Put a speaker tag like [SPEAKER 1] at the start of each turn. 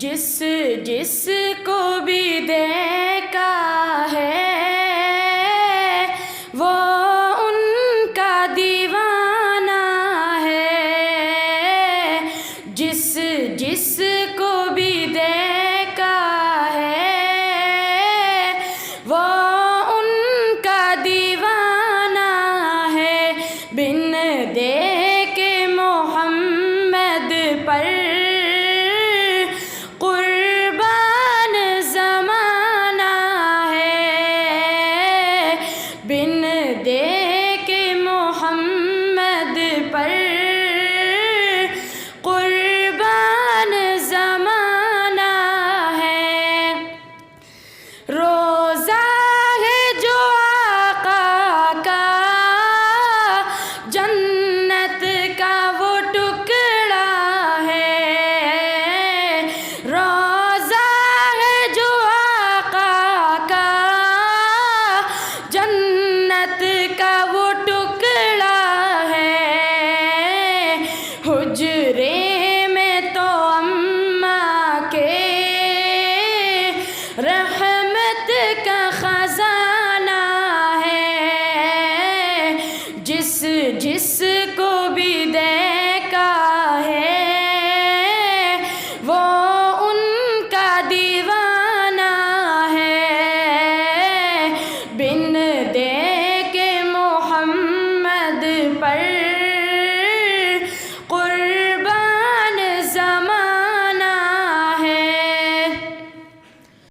[SPEAKER 1] جس جس کو بھی دیکھا ہے وہ ان کا دیوانہ ہے، جس جس کو بھی دیکھا ہے وہ ان کا دیوانہ ہے، بن دیکھے محمد پر بن دیکھے محمد پر قربان زمانہ ہے، روزہ ہے جو آقا کا جنت کا وہ ٹکڑا ہے، روزہ ہے جو آقا کا جنت کا وہ ٹکڑا ہے، حجرے میں تو اماں کے رحمت کا خزانہ ہے، جس جس